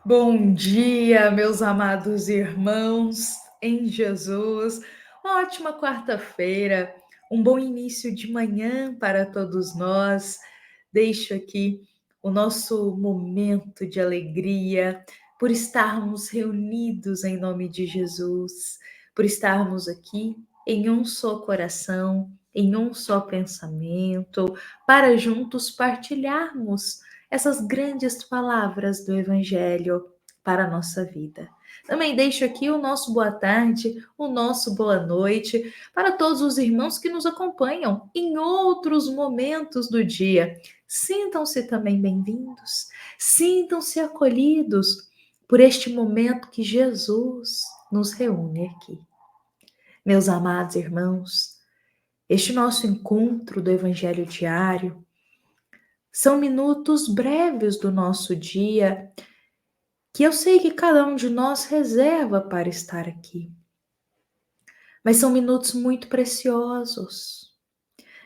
Bom dia, meus amados irmãos em Jesus. Uma ótima quarta-feira, um bom início de manhã para todos nós. Deixo aqui o nosso momento de alegria por estarmos reunidos em nome de Jesus, por estarmos aqui em um só coração, em um só pensamento, para juntos partilharmos essas grandes palavras do Evangelho para a nossa vida. Também deixo aqui o nosso boa tarde, o nosso boa noite para todos os irmãos que nos acompanham em outros momentos do dia. Sintam-se também bem-vindos, sintam-se acolhidos por este momento que Jesus nos reúne aqui. Meus amados irmãos, este nosso encontro do Evangelho diário são minutos breves do nosso dia que eu sei que cada um de nós reserva para estar aqui. Mas são minutos muito preciosos.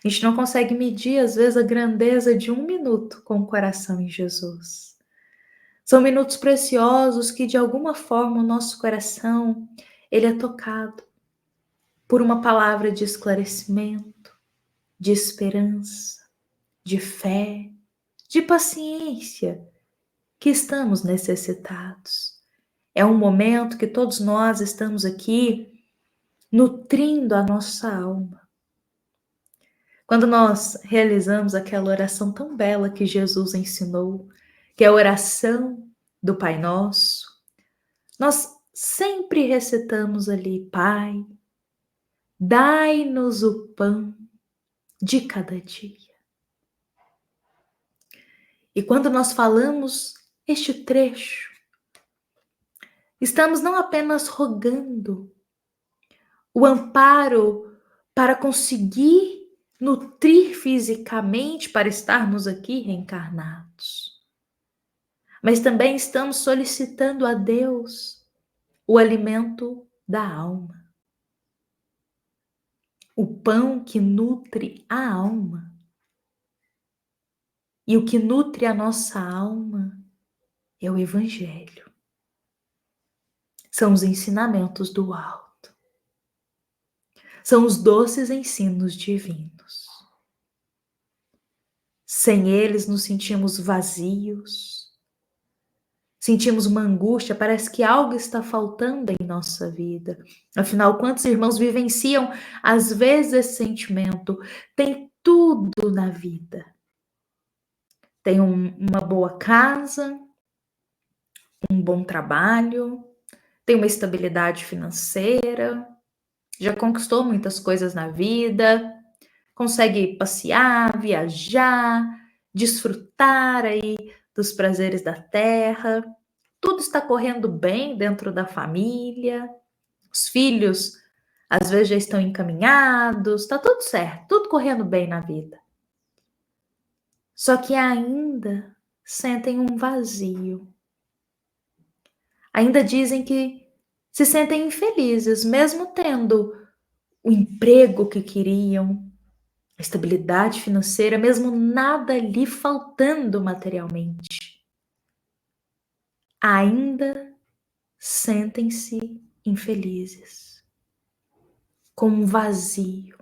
A gente não consegue medir, às vezes, a grandeza de um minuto com o coração em Jesus. São minutos preciosos que, de alguma forma, o nosso coração, ele é tocado por uma palavra de esclarecimento, de esperança, de fé, de paciência, que estamos necessitados. É um momento que todos nós estamos aqui nutrindo a nossa alma. Quando nós realizamos aquela oração tão bela que Jesus ensinou, que é a oração do Pai Nosso, nós sempre recitamos ali: Pai, dai-nos o pão de cada dia. E quando nós falamos este trecho, estamos não apenas rogando o amparo para conseguir nutrir fisicamente para estarmos aqui reencarnados, mas também estamos solicitando a Deus o alimento da alma, o pão que nutre a alma. E o que nutre a nossa alma é o Evangelho. São os ensinamentos do alto. São os doces ensinos divinos. Sem eles nos sentimos vazios, sentimos uma angústia, parece que algo está faltando em nossa vida. Afinal, quantos irmãos vivenciam às vezes esse sentimento? Tem tudo na vida. Tem uma boa casa, um bom trabalho, tem uma estabilidade financeira, já conquistou muitas coisas na vida, consegue passear, viajar, desfrutar aí dos prazeres da terra, tudo está correndo bem dentro da família, os filhos às vezes já estão encaminhados, está tudo certo, tudo correndo bem na vida. Só que ainda sentem um vazio. Ainda dizem que se sentem infelizes, mesmo tendo o emprego que queriam, a estabilidade financeira, mesmo nada lhe faltando materialmente. Ainda sentem-se infelizes, com um vazio.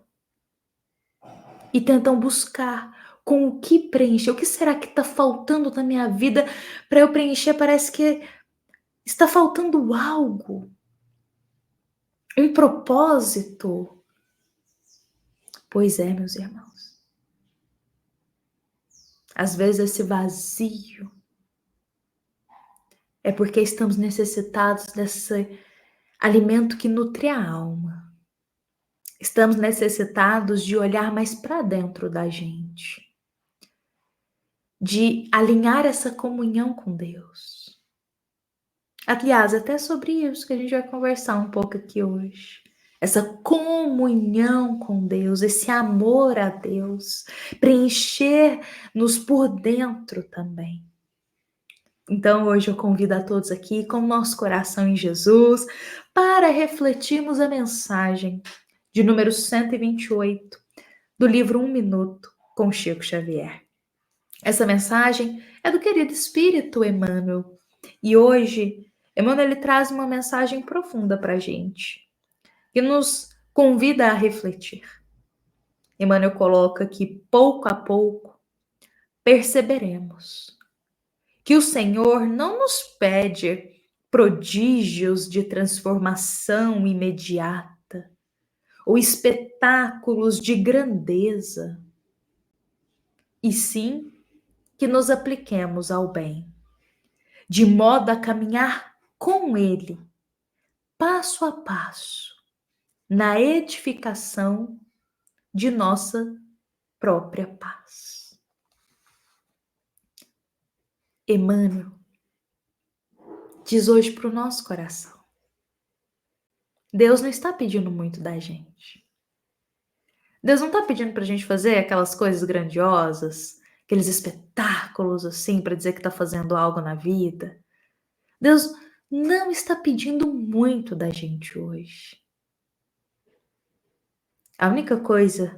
E tentam buscar com o que preencher. O que será que está faltando na minha vida para eu preencher? Parece que está faltando algo, um propósito. Pois é, meus irmãos. Às vezes esse vazio é porque estamos necessitados desse alimento que nutre a alma. Estamos necessitados de olhar mais para dentro da gente, de alinhar essa comunhão com Deus. Aliás, até sobre isso que a gente vai conversar um pouco aqui hoje. Essa comunhão com Deus, esse amor a Deus, preencher-nos por dentro também. Então, hoje eu convido a todos aqui, com o nosso coração em Jesus, para refletirmos a mensagem de número 128, do livro Um Minuto, com Chico Xavier. Essa mensagem é do querido Espírito Emmanuel, E hoje, Emmanuel ele traz uma mensagem profunda para a gente, que nos convida a refletir. Emmanuel coloca que pouco a pouco perceberemos que o Senhor não nos pede prodígios de transformação imediata ou espetáculos de grandeza, e sim que nos apliquemos ao bem, de modo a caminhar com Ele, passo a passo, na edificação de nossa própria paz. Emmanuel diz hoje para o nosso coração: Deus não está pedindo muito da gente. Deus não está pedindo para a gente fazer aquelas coisas grandiosas, aqueles espetáculos assim, para dizer que está fazendo algo na vida. Deus não está pedindo muito da gente hoje. A única coisa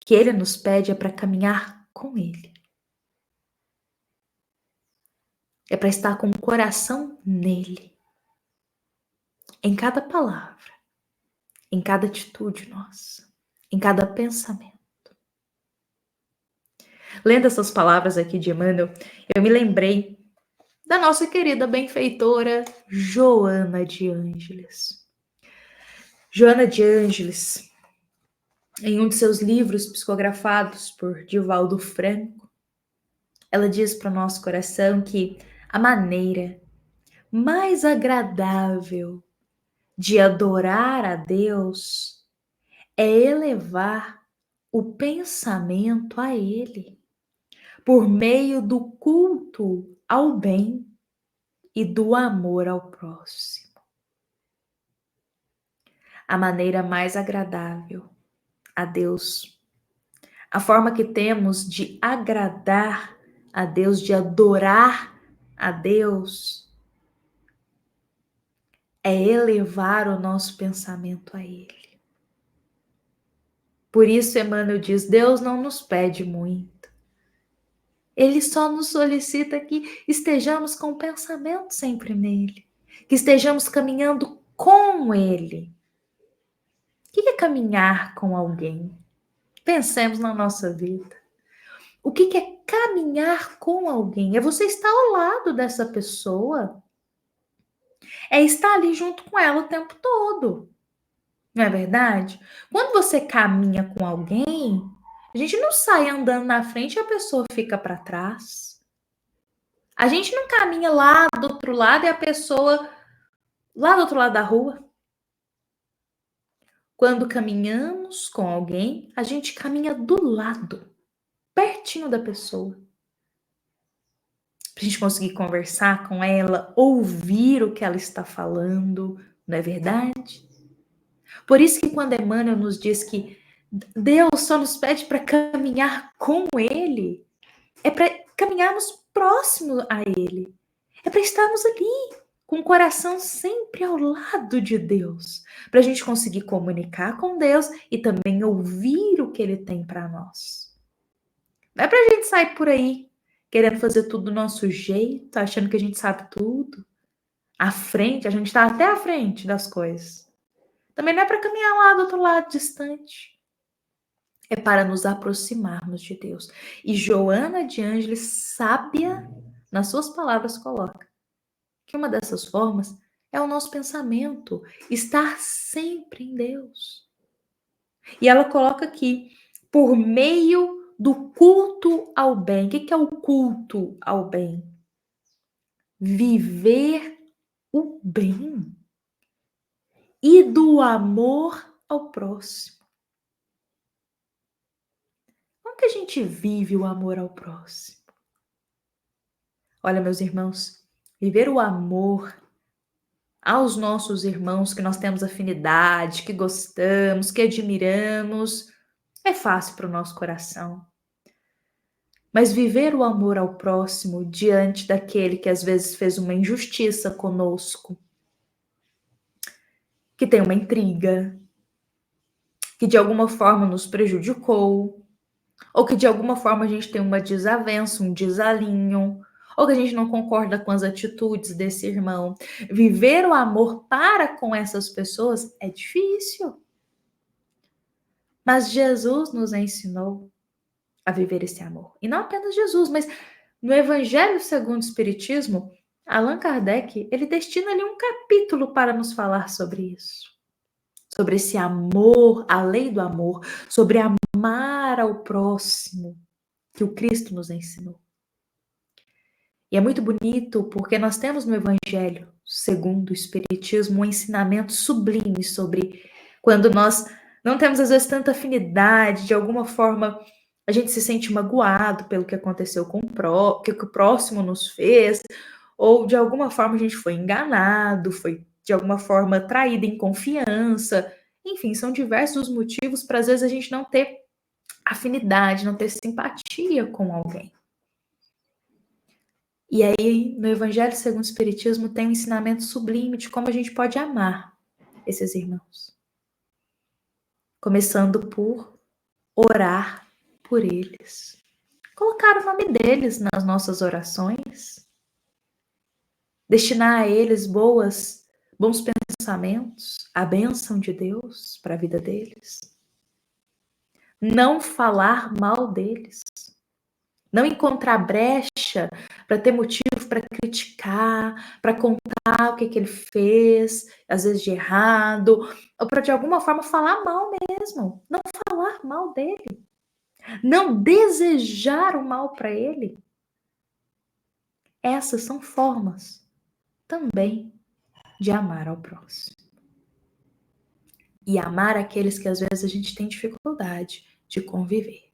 que Ele nos pede é para caminhar com Ele. É para estar com o coração nele. Em cada palavra, em cada atitude nossa, em cada pensamento. Lendo essas palavras aqui de Emmanuel, eu me lembrei da nossa querida benfeitora Joana de Ângeles. Joana de Ângeles, em um de seus livros psicografados por Divaldo Franco, ela diz para o nosso coração que a maneira mais agradável de adorar a Deus é elevar o pensamento a Ele, por meio do culto ao bem e do amor ao próximo. A maneira mais agradável a Deus, a forma que temos de agradar a Deus, de adorar a Deus, é elevar o nosso pensamento a Ele. Por isso, Emmanuel diz: Deus não nos pede muito. Ele só nos solicita que estejamos com o pensamento sempre nele, que estejamos caminhando com Ele. O que é caminhar com alguém? Pensemos na nossa vida. O que é caminhar com alguém? É você estar ao lado dessa pessoa. É estar ali junto com ela o tempo todo. Não é verdade? Quando você caminha com alguém, a gente não sai andando na frente e a pessoa fica para trás. A gente não caminha lá do outro lado e a pessoa lá do outro lado da rua. Quando caminhamos com alguém, a gente caminha do lado, pertinho da pessoa. Pra gente conseguir conversar com ela, ouvir o que ela está falando, não é verdade? Por isso que quando Emmanuel nos diz que Deus só nos pede para caminhar com Ele, é para caminharmos próximo a Ele, é para estarmos ali, com o coração sempre ao lado de Deus, para a gente conseguir comunicar com Deus e também ouvir o que Ele tem para nós. Não é para a gente sair por aí querendo fazer tudo do nosso jeito, achando que a gente sabe tudo. À frente, a gente está até à frente das coisas. Também não é para caminhar lá do outro lado, distante. É para nos aproximarmos de Deus. E Joana de Ângeles, sábia, nas suas palavras, coloca que uma dessas formas é o nosso pensamento, estar sempre em Deus. E ela coloca aqui, por meio do culto ao bem. O que é o culto ao bem? Viver o bem e do amor ao próximo. Como que a gente vive o amor ao próximo? Olha, meus irmãos, viver o amor aos nossos irmãos que nós temos afinidade, que gostamos, que admiramos, é fácil para o nosso coração. Mas viver o amor ao próximo diante daquele que às vezes fez uma injustiça conosco, que tem uma intriga, que de alguma forma nos prejudicou, ou que de alguma forma a gente tem uma desavença, um desalinho, ou que a gente não concorda com as atitudes desse irmão. Viver o amor para com essas pessoas é difícil. Mas Jesus nos ensinou a viver esse amor. E não apenas Jesus, mas no Evangelho segundo o Espiritismo, Allan Kardec, ele destina ali um capítulo para nos falar sobre isso. Sobre esse amor, a lei do amor, sobre amar ao próximo, que o Cristo nos ensinou. E é muito bonito porque nós temos no Evangelho segundo o Espiritismo um ensinamento sublime sobre quando nós não temos às vezes tanta afinidade, de alguma forma a gente se sente magoado pelo que aconteceu com que o próximo nos fez, ou de alguma forma a gente foi enganado, foi de alguma forma traído em confiança. Enfim, são diversos os motivos para às vezes a gente não ter afinidade, não ter simpatia com alguém. E aí, no Evangelho segundo o Espiritismo, tem um ensinamento sublime de como a gente pode amar esses irmãos. Começando por orar por eles. Colocar o nome deles nas nossas orações. Destinar a eles bons pensamentos, a bênção de Deus para a vida deles. Não falar mal deles. Não encontrar brecha para ter motivo para criticar, para contar o que ele fez, às vezes de errado, ou para de alguma forma falar mal mesmo. Não falar mal dele. Não desejar o mal para ele. Essas são formas também de amar ao próximo. E amar aqueles que às vezes a gente tem dificuldade de conviver.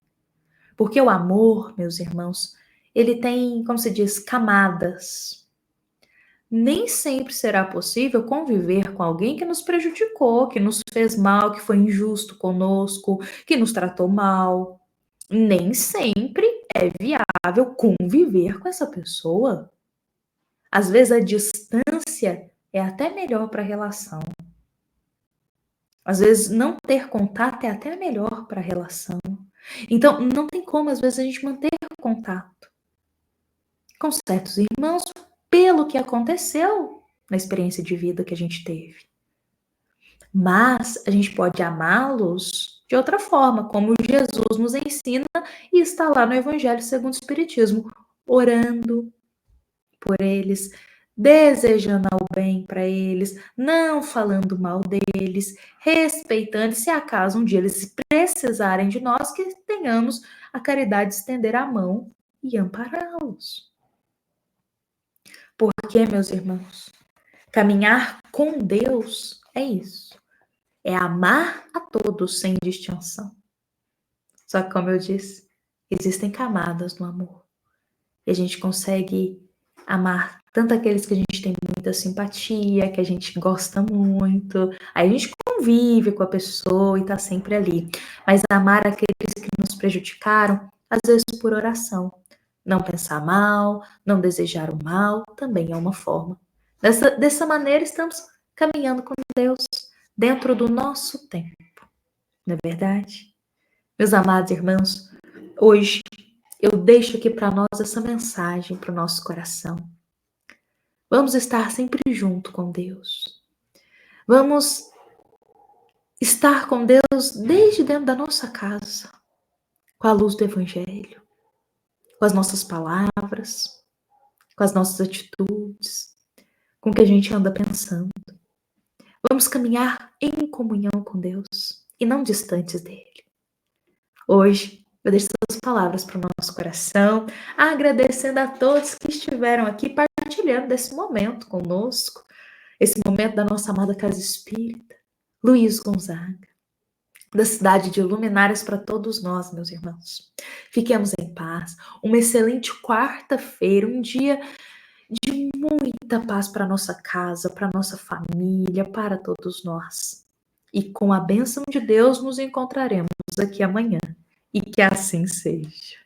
Porque o amor, meus irmãos, ele tem, como se diz, camadas. Nem sempre será possível conviver com alguém que nos prejudicou, que nos fez mal, que foi injusto conosco, que nos tratou mal. Nem sempre é viável conviver com essa pessoa. Às vezes a distância é até melhor para a relação. Às vezes não ter contato é até melhor para a relação. Então, não tem como, às vezes, a gente manter contato com certos irmãos pelo que aconteceu na experiência de vida que a gente teve. Mas a gente pode amá-los de outra forma, como Jesus nos ensina e está lá no Evangelho segundo o Espiritismo, orando por eles, desejando o bem para eles, não falando mal deles, respeitando, se acaso um dia eles precisarem de nós, que tenhamos a caridade de estender a mão e ampará-los. Porque, meus irmãos, caminhar com Deus é isso. É amar a todos sem distinção. Só que, como eu disse, existem camadas no amor. E a gente consegue amar tanto aqueles que a gente tem muita simpatia, que a gente gosta muito, aí a gente convive com a pessoa e tá sempre ali. Mas amar aqueles que nos prejudicaram, às vezes por oração. Não pensar mal, não desejar o mal, também é uma forma. Dessa maneira, estamos caminhando com Deus dentro do nosso tempo. Não é verdade? Meus amados irmãos, hoje eu deixo aqui para nós essa mensagem para o nosso coração. Vamos estar sempre junto com Deus. Vamos estar com Deus desde dentro da nossa casa, com a luz do Evangelho, com as nossas palavras, com as nossas atitudes, com o que a gente anda pensando. Vamos caminhar em comunhão com Deus e não distantes dele. Hoje, eu deixo essas palavras para o nosso coração, agradecendo a todos que estiveram aqui partilhando desse momento conosco, esse momento da nossa amada Casa Espírita, Luiz Gonzaga, da cidade de Luminárias para todos nós, meus irmãos. Fiquemos em paz, uma excelente quarta-feira, um dia de muita paz para nossa casa, para nossa família, para todos nós. E com a bênção de Deus nos encontraremos aqui amanhã. E que assim seja.